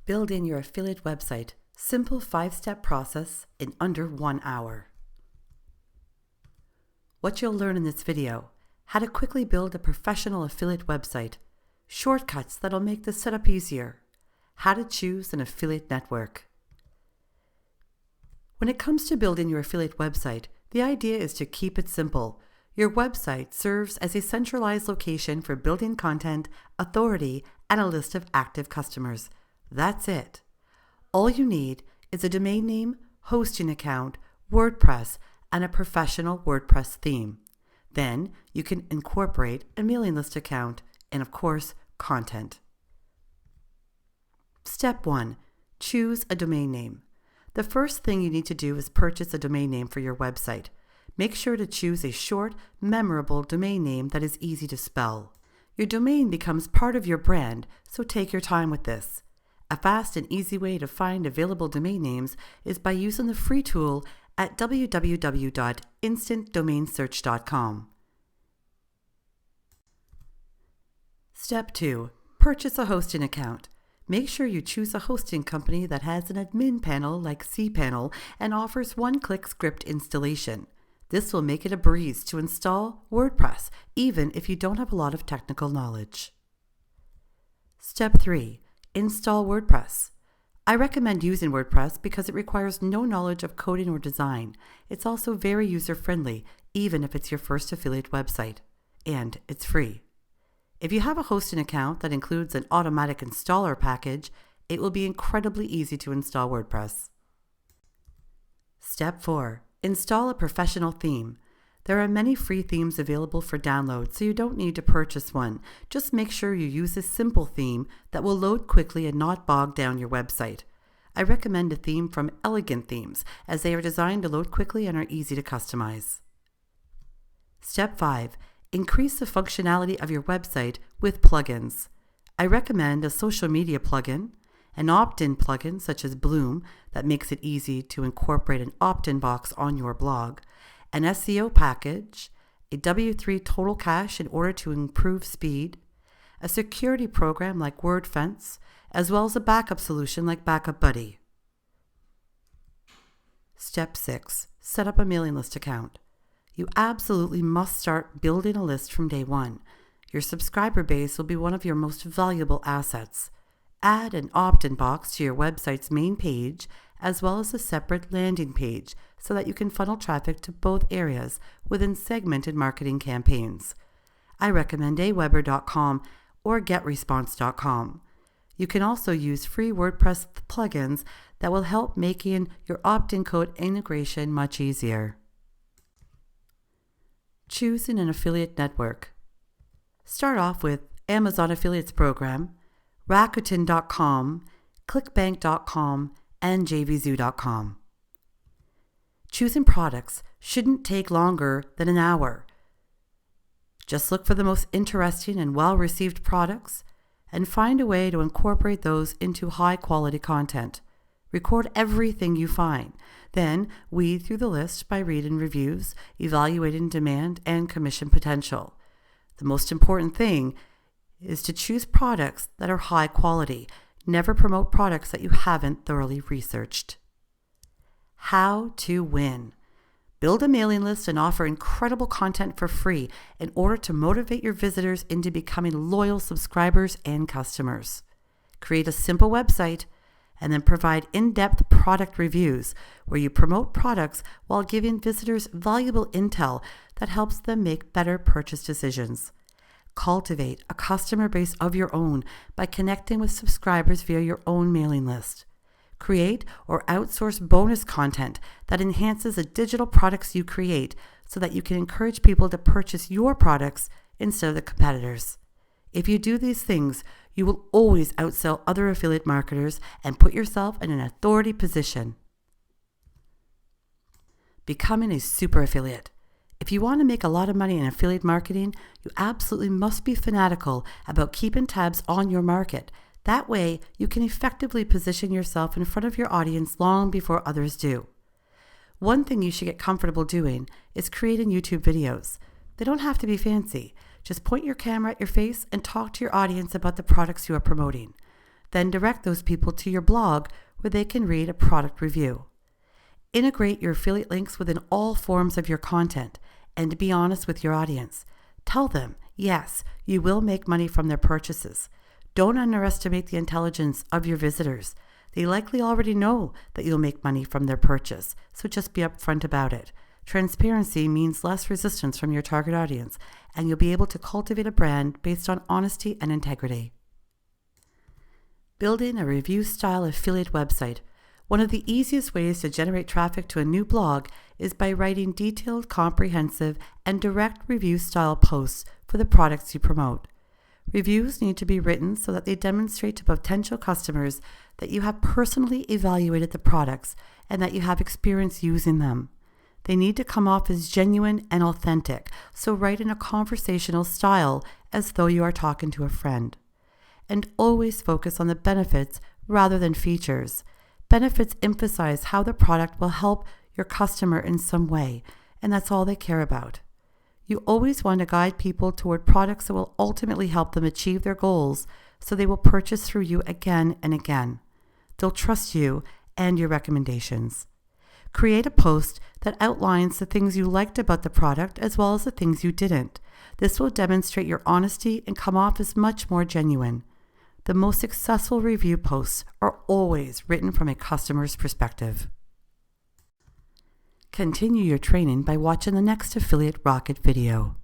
Build in your affiliate website. Simple 5-step process in under 1 hour. What you'll learn in this video: how to quickly build a professional affiliate website, shortcuts that'll make the setup easier, how to choose an affiliate network. When it comes to building your affiliate website, the idea is to keep it simple. Your website serves as a centralized location for building content, authority, and a list of active customers. That's it. All you need is a domain name, hosting account, WordPress, and a professional WordPress theme. Then you can incorporate a mailing list account and, of course, content. Step 1. Choose a domain name. The first thing you need to do is purchase a domain name for your website. Make sure to choose a short, memorable domain name that is easy to spell. Your domain becomes part of your brand, so take your time with this. A fast and easy way to find available domain names is by using the free tool at www.instantdomainsearch.com. Step 2. Purchase a hosting account. Make sure you choose a hosting company that has an admin panel like cPanel and offers one-click script installation. This will make it a breeze to install WordPress, even if you don't have a lot of technical knowledge. Step 3. Install WordPress. I recommend using WordPress because it requires no knowledge of coding or design. It's also very user-friendly, even if it's your first affiliate website. And it's free. If you have a hosting account that includes an automatic installer package, it will be incredibly easy to install WordPress. Step 4. Install a professional theme. There are many free themes available for download, so you don't need to purchase one. Just make sure you use a simple theme that will load quickly and not bog down your website. I recommend a theme from Elegant Themes, as they are designed to load quickly and are easy to customize. Step 5. Increase the functionality of your website with plugins. I recommend a social media plugin, an opt-in plugin such as Bloom that makes it easy to incorporate an opt-in box on your blog, an SEO package, a W3 total cache in order to improve speed, a security program like wordpress, as well as a backup solution like Backup Buddy. Step 6. Set up a mailing list account. You absolutely must start building a list from day one. Your subscriber base will be one of your most valuable assets. Add an opt-in box to your website's main page, as well as a separate landing page, so that you can funnel traffic to both areas within segmented marketing campaigns. I recommend aweber.com or getresponse.com. You can also use free WordPress plugins that will help making your opt-in code integration much easier. Choosing an affiliate network. Start off with Amazon Affiliates Program, Rakuten.com, clickbank.com, and jvzoo.com. Choosing products shouldn't take longer than an hour. Just look for the most interesting and well-received products and find a way to incorporate those into high-quality content. Record everything you find, then weed through the list by reading reviews, evaluating demand and commission potential. The most important thing is to choose products that are high quality. Never promote products that you haven't thoroughly researched. How to win. Build a mailing list and offer incredible content for free in order to motivate your visitors into becoming loyal subscribers and customers. Create a simple website and then provide in-depth product reviews where you promote products while giving visitors valuable intel that helps them make better purchase decisions. Cultivate a customer base of your own by connecting with subscribers via your own mailing list. Create or outsource bonus content that enhances the digital products you create so that you can encourage people to purchase your products instead of the competitors. If you do these things, you will always outsell other affiliate marketers and put yourself in an authority position. Becoming a super affiliate. If you want to make a lot of money in affiliate marketing, you absolutely must be fanatical about keeping tabs on your market. That way, you can effectively position yourself in front of your audience long before others do. One thing you should get comfortable doing is creating YouTube videos. They don't have to be fancy. Just point your camera at your face and talk to your audience about the products you are promoting. Then direct those people to your blog where they can read a product review. Integrate your affiliate links within all forms of your content and be honest with your audience. Tell them, yes, you will make money from their purchases. Don't underestimate the intelligence of your visitors. They likely already know that you'll make money from their purchase, so just be upfront about it. Transparency means less resistance from your target audience, and you'll be able to cultivate a brand based on honesty and integrity. Building a review-style affiliate website. One of the easiest ways to generate traffic to a new blog is by writing detailed, comprehensive, and direct review-style posts for the products you promote. Reviews need to be written so that they demonstrate to potential customers that you have personally evaluated the products and that you have experience using them. They need to come off as genuine and authentic, so write in a conversational style as though you are talking to a friend. And always focus on the benefits rather than features. Benefits emphasize how the product will help your customer in some way, and that's all they care about. You always want to guide people toward products that will ultimately help them achieve their goals, so they will purchase through you again and again. They'll trust you and your recommendations. Create a post that outlines the things you liked about the product as well as the things you didn't. This will demonstrate your honesty and come off as much more genuine. The most successful review posts are always written from a customer's perspective. Continue your training by watching the next Affiliate Rocket video.